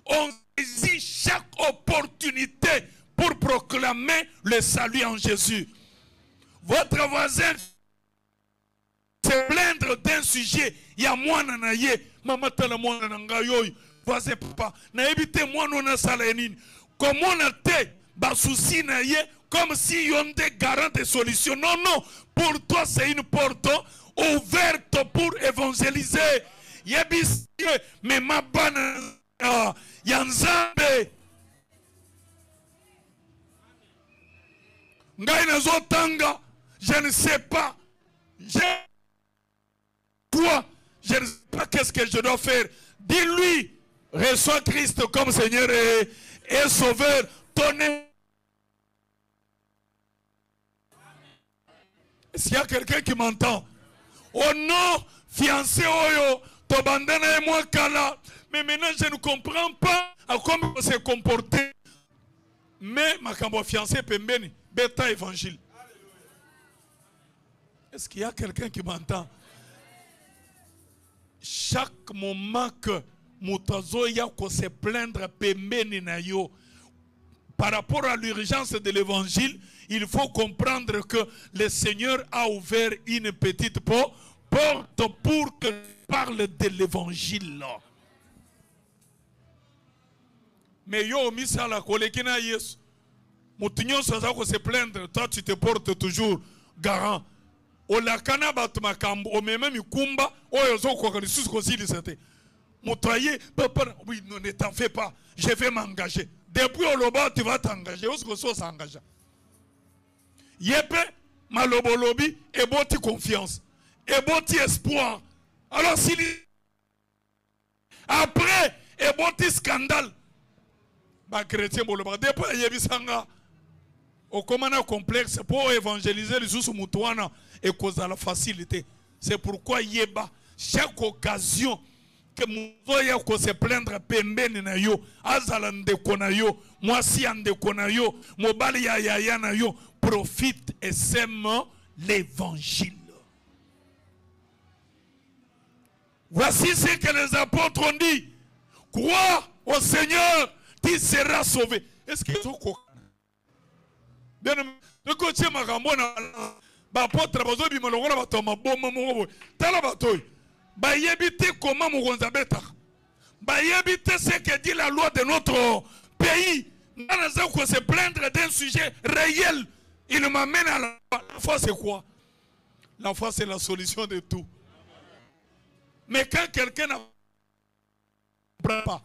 on saisit chaque opportunité pour proclamer le salut en Jésus. Votre voisin se plaindre d'un sujet. Il y a moi, nanaye, maman, tala moi, nangayoy, voisin, papa, na évité moi, non, na salénine. Comment on a été, bah, souci, naye, comme si on était garant de solutions. Non, non, pour toi, c'est une porte ouverte pour évangéliser. Yebis, mais ma bonne, yanzambe. Ngaïna zotanga, je ne sais pas. Toi, je ne sais pas qu'est-ce que je dois faire. Dis-lui, reçois Christ comme Seigneur et Sauveur. Est-ce qu'il y a quelqu'un qui m'entend? Oh non, fiancé oyo, tobandana et moi kala. Mais maintenant je ne comprends pas à comment on s'est comporté. Mais ma cambo fiancé pembeni, bêta évangile. Est-ce qu'il y a quelqu'un qui m'entend? Chaque moment que Moutazo ya ko se plaindre pembeni na yo, par rapport à l'urgence de l'évangile, il faut comprendre que le Seigneur a ouvert une petite porte pour que parle de l'évangile. Mais yo misala kolekina Yesu. Mutinyo saza ko se plaindre, toi tu te portes toujours garant. Olakana batu makambo, o même mikumba, oyo zo ko kalisus ko sili sete. Motoyer, oui, ne t'en fais pas, je vais m'engager. Depuis au loba, tu vas t'engager. Où est-ce que ça s'engage? Yépe, malobolobi, et boti confiance, et boti espoir. Alors s'il après, et boti scandale, bah chrétien boloba. Depuis yebisanga, au commandant complexe pour évangéliser les sous moutouana et cause à la facilité. C'est pourquoi yeba chaque occasion que Mouzoya ko se plaindre pembeni na yo, azala ndeko na yo, mwasi ya ndeko na yo, mobali ya yaya na yo, profite et sème l'évangile. Voici ce que les apôtres ont dit. Crois au Seigneur, tu seras sauvé. Est-ce que tu as bien aimé, le côté Marambona, l'apôtre Bazobi Malongola Batoma, Bomo, Talabatoi. Bah yébité comment Mougonza beta. Bah yébité ce que dit la loi de notre pays. Nous allons se plaindre d'un sujet réel. Il m'amène à la foi. La foi c'est quoi? La foi c'est la solution de tout. Mais quand quelqu'un ne comprend pas,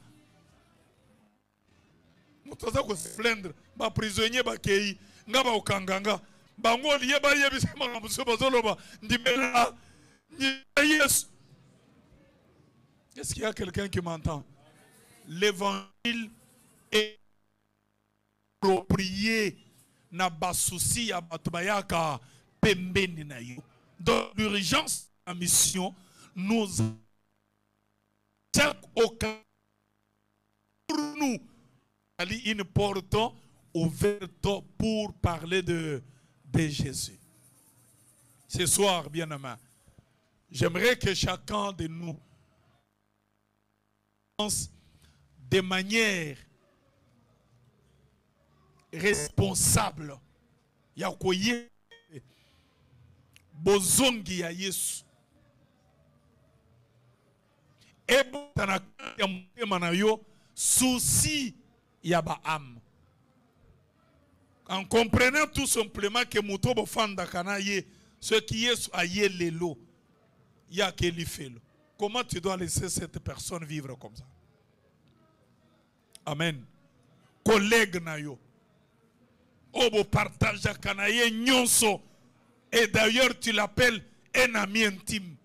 nous allons se plaindre. Bah prisonnier bah kei, ngaba okanganga. Bah ngoli yeba yebise mangamuso bazoloba. Ndimela yes. Est-ce qu'il y a quelqu'un qui m'entend? L'évangile est approprié na basouci ya batubayaka pembeni na yo. Dans l'urgence de la mission, nous chaque occasion pour nous une porte ouverte pour parler de Jésus. Ce soir, bien-aimés, j'aimerais que chacun de nous de manière responsable ya koye bozongi ya Yesu ebotana ya motema na yo souci ya ba âme en comprenant tout simplement que moto bofanda kana ye ce qui est a ye lelo ya kelifelo. Comment tu dois laisser cette personne vivre comme ça? Amen. Collègue na yo. Obo partage kanaye nyonso. Et d'ailleurs tu l'appelles un ami intime.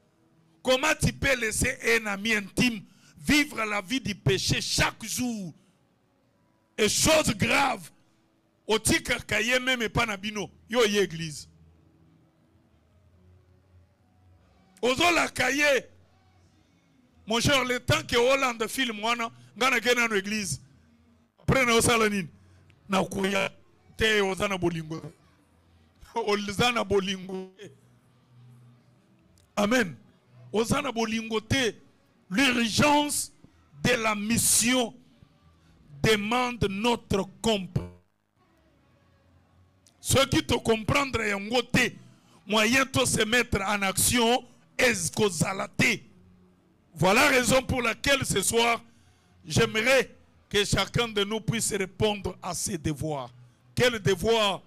Comment tu peux laisser un ami intime vivre la vie du péché chaque jour? Et chose grave. Otika kaye même pas nabino. Yo y église. Ozo la kaye. Mon cher, le temps que Hollande filme, moi, ngana kena no église. Après na osalanine. Na kuya te ozana bolingo. Ozana bolingo. Amen. Ozana bolingo te. L'urgence de la mission demande notre compréhension. Ceux qui te comprendre yango te, moyen de se mettre en action est kozalate. Voilà la raison pour laquelle ce soir, j'aimerais que chacun de nous puisse répondre à ses devoirs. Quel devoir?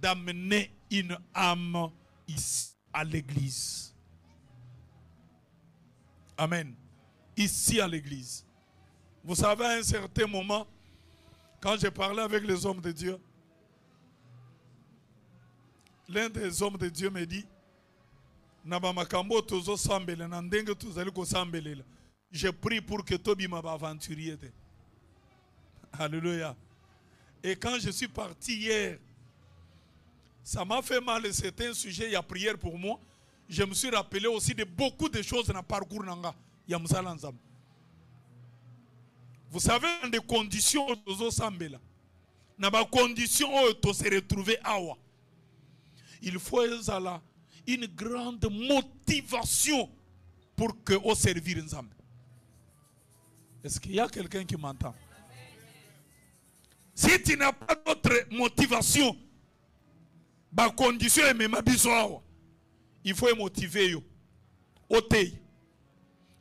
D'amener une âme ici à l'église. Amen. Ici à l'église. Vous savez, à un certain moment, quand j'ai parlé avec les hommes de Dieu, l'un des hommes de Dieu me dit, je prie pour que Tobi m'aventurier. Alléluia. Et quand je suis parti hier, ça m'a fait mal, c'était un sujet, il y a prière pour moi. je me suis rappelé aussi de beaucoup de choses dans le parcours Nanga. Vous savez, dans des conditions où dans des conditions où on se retrouve awa. Il faut une grande motivation pour que on servir ensemble. Est-ce qu'il y a quelqu'un qui m'entend? Si tu n'as pas d'autre motivation, ba condition est même awa. Il faut motiver yo.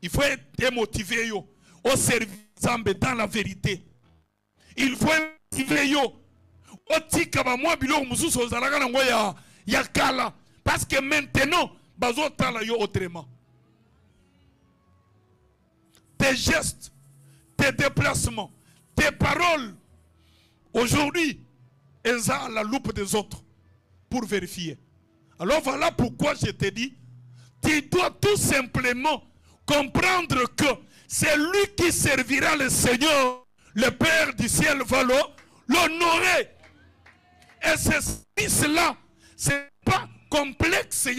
Il faut être motivé yo. Au service dans la vérité. Il faut motiver yo. Parce que maintenant, bazo tala yo autrement. Tes gestes, tes déplacements, tes paroles, aujourd'hui, elles sont à la loupe des autres pour vérifier. Alors voilà pourquoi je te dis, tu dois tout simplement comprendre que c'est lui qui servira le Seigneur, le Père du ciel va l'honorer. Et ce service-là, ce n'est pas complexe, il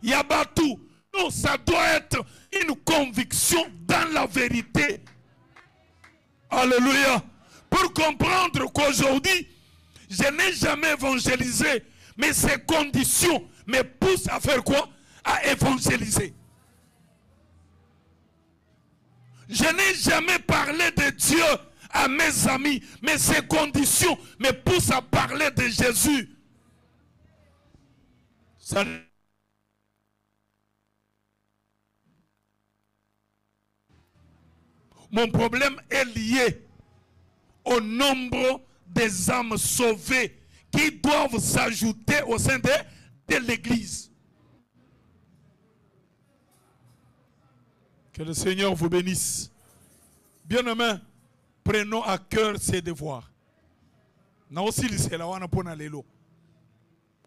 y a batou. Non, ça doit être une conviction dans la vérité. Alléluia. Pour comprendre qu'aujourd'hui, je n'ai jamais évangélisé, mais ces conditions me poussent à faire quoi? À évangéliser. Je n'ai jamais parlé de Dieu à mes amis, mais ces conditions me poussent à parler de Jésus. Ça... Mon problème est lié au nombre des âmes sauvées qui doivent s'ajouter au sein de l'Église. Que le Seigneur vous bénisse. Bien-aimés, prenons à cœur ces devoirs. Na aussi c'est la wana pona lelo.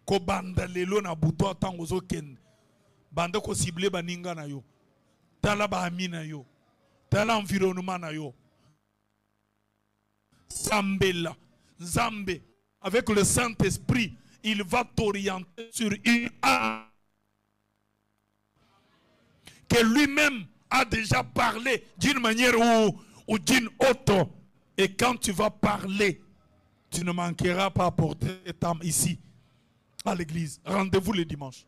Ko banda lelo na buto tango zo ken. Banda ko ciblé baninga na yo. Tala ba amina yo. Tala environnement na yo. Zambela, Zambé, avec le Saint-Esprit, il va t'orienter sur une âme que lui-même a déjà parlé d'une manière ou d'une autre. Et quand tu vas parler, tu ne manqueras pas à porter cette âme ici, à l'église. Rendez-vous le dimanche.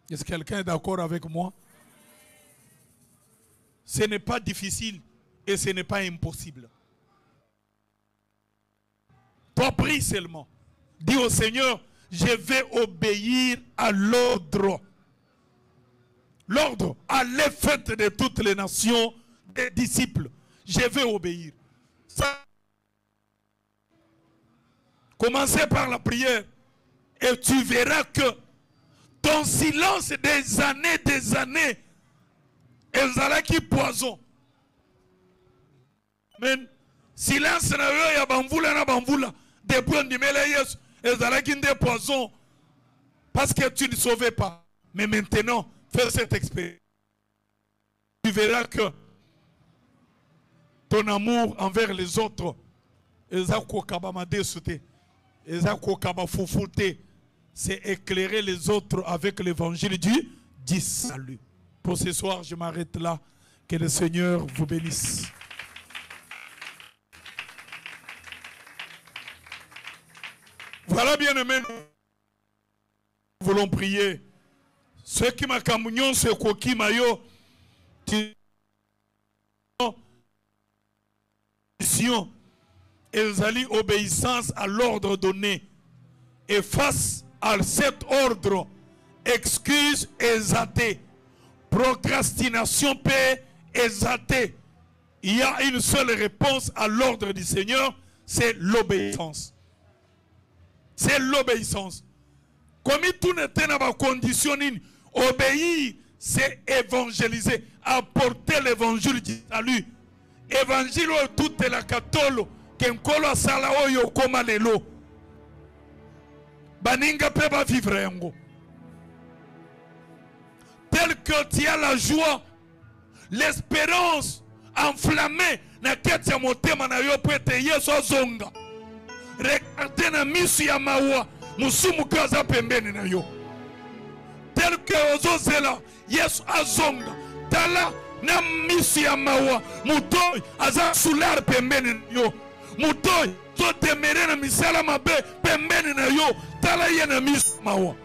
Est-ce que quelqu'un est d'accord avec moi? Ce n'est pas difficile et ce n'est pas impossible. Toi, prie seulement. Dis au Seigneur, je vais obéir à l'ordre. L'ordre, allez faites de toutes les nations des disciples. Je vais obéir. Ça. Commencez par la prière et tu verras que ton silence des années, ezala qui poison. Men silence na yo ya bamvula depuis on dimele Yesu ezala qui des poison parce que tu ne sauvais pas. Mais maintenant, fais cette expérience. Tu verras que ton amour envers les autres c'est éclairer les autres avec l'évangile du salut. Pour ce soir, je m'arrête là. Que le Seigneur vous bénisse. Voilà, bien aimé. Nous voulons prier. Ceux qui m'a camouillon, ceux qui m'a yo, ils allaient obéissance à l'ordre donné. Et face à cet ordre, excuse exaltée, procrastination paix exaltée. Il y a une seule réponse à l'ordre du Seigneur, c'est l'obéissance. C'est l'obéissance. Comme tout n'était dans la condition, obéir, c'est évangéliser, apporter l'évangile du salut. Évangile toute la catholique, qu'enkolo sala oyo koma lelo. Baninga pe ba vivre yango. Tel que tu as la joie, l'espérance enflammée na kati ya motema na yo pete Yesu azonga. Regardez na misu ya mawa, musumu kaza pembeni na yo. tel que ozozela Yesu azonga tala na misu ya mawa mutoi aza sular pembeni na yo mutoi to temere na misala mabe pembeni na yo tala ye na misu mawa.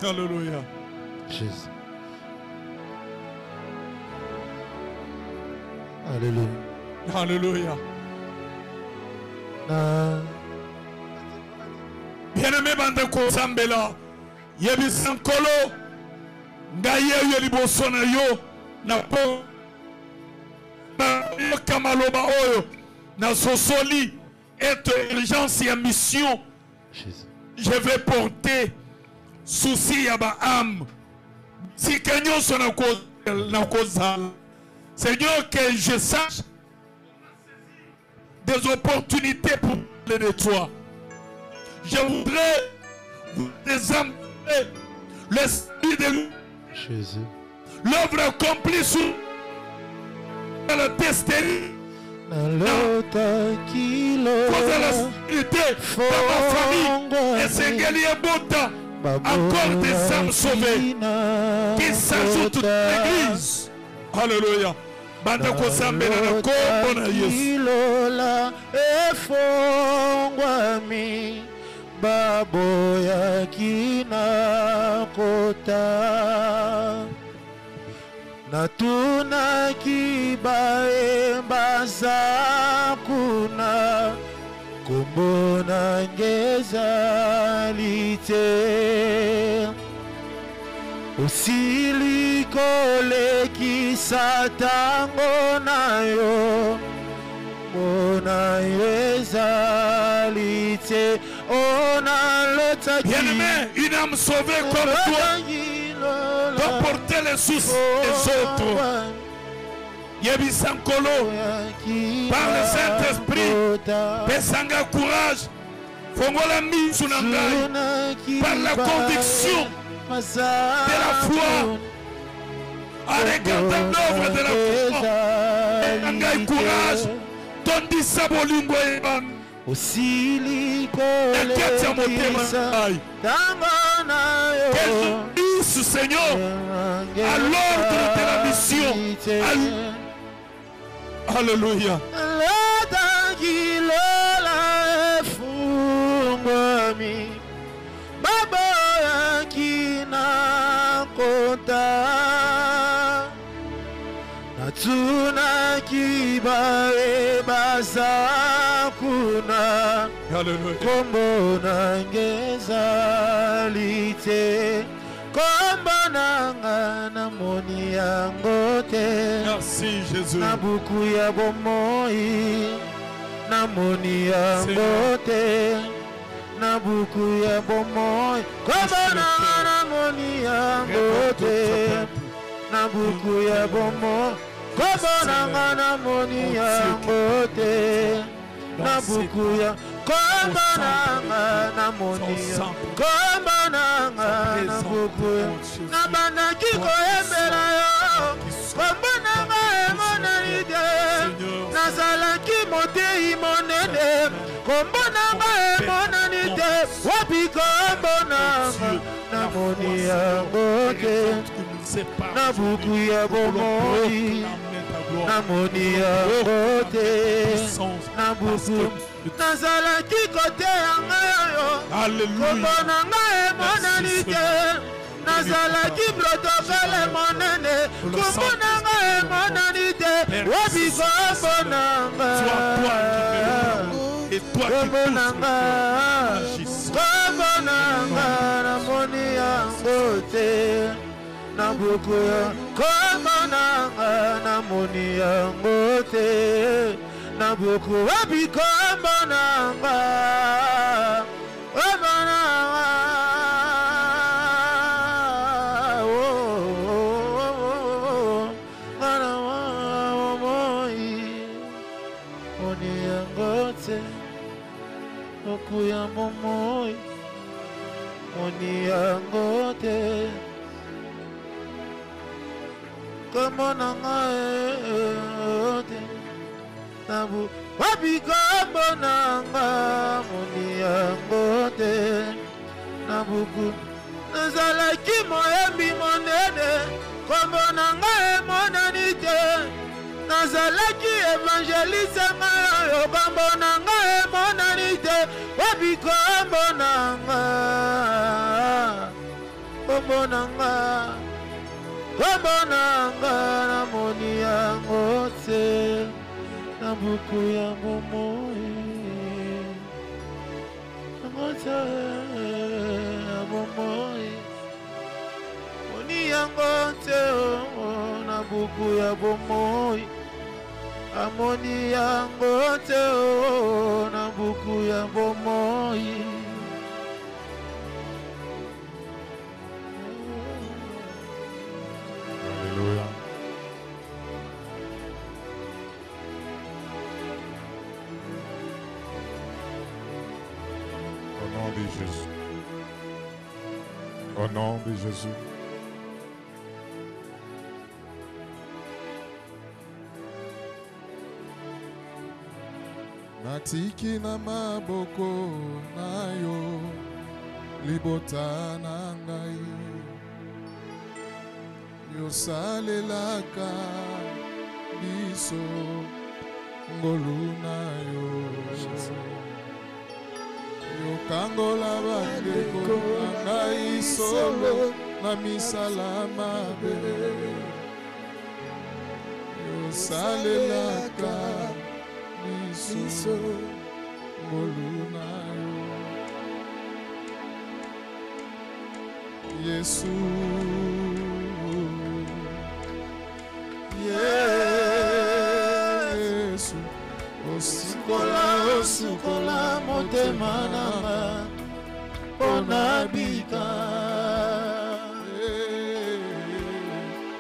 Alléluia. Jésus. Alléluia. Alléluia. Bien-aimé bandeko zambela yebisa nkolo ngaye yo liboso na yo na po na kamaloba oyo na sosoli et urgence et mission. Je vais porter souci ya ba âme si kanyo sona ko na kozala. Seigneur, que je sache des opportunités pour parler de toi. Je voudrais vous examiner l'esprit de Jésus. L'œuvre accomplie sur le destin. Cause la sécurité dans ma famille et Seigneur Bota. Encore des âmes sauvées qui s'ajoutent à l'église. Alléluia. Bandako sambela na kombo na Yesu. Ilola efongwami baboya kina kota natuna kibaemba zakuna kumbona ngezalite usilikole kisatango nayo mona ezalite ona lotaki. Bien-aimé, une âme sauvée comme toi doit porter les soucis des autres. Yebisankolo par le Saint-Esprit pesanga courage fongola misu na ngai par la conviction de la foi à regarder l'œuvre de la foi. Ngai courage tondisa bolingo ebam nakati ya motema ngai Jésus Seigneur à l'ordre de la mission. Alléluia. Natuna kibae basakuna kombo nangezalite kombo nanga namoni yangote. Merci Jésus. Nabuku ya bomoi namoni yangote nabuku ya bomoi kombo nanga namoni yangote nabuku ya bomoi kombo nanga namoni yangote nabuku ya kombo nanga namoni kombo nanga nabuku nabandaki koyembela yo kombo nanga emonanide nazalaki motei monene kombo nanga emonanide wapi kombo nanga namoni yangote nabuku ya bomoi namoni yangote nabuku nazalaki kote yanga yo kombo nanga emonanide nazalaki protokole monene kombo nanga emonanide wapi kombo nanga kombo nanga namoni yangote nabuku kombo nanga namoni yangote nabuku wapi kombo nanga kombo nanga moni yangote oku ya momoi moni yangote kombo nanga nabu wabikombo nanga moni yango te na buku nazalaki moyembi monene kombo nanga emonani te nazalaki evangeliste ngayo kombo nanga emonani te wabikombo nanga kombo nanga namoni yango te na buku ya bomoi yango te ya bomoi moni yango te na buku ya bomoi amoni yango te na buku ya bomoi. Alléluia. Au nom de Jésus. Au nom de Jésus. Natiki na maboko na yo libota na ngai yosalelaka biso ngolu na yo yokangola bandeko na ngai solo na misala mabe yosalelaka biso ngolu na yo Yesu Yesu osikola motema nanga mpona bika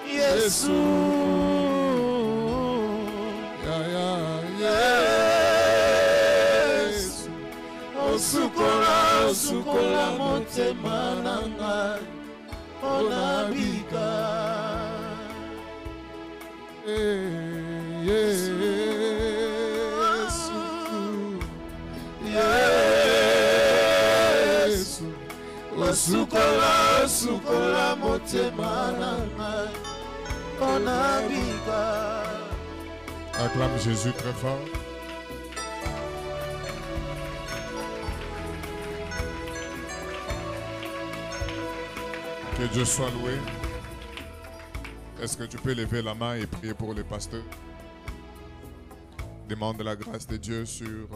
Yesu Yesu osukola motema nanga mpona bika Yesu osukola motema nanga mpona bika. Acclame Jésus très fort. Que Dieu soit loué. Est-ce que tu peux lever la main et prier pour les pasteurs? Demande la grâce de Dieu sur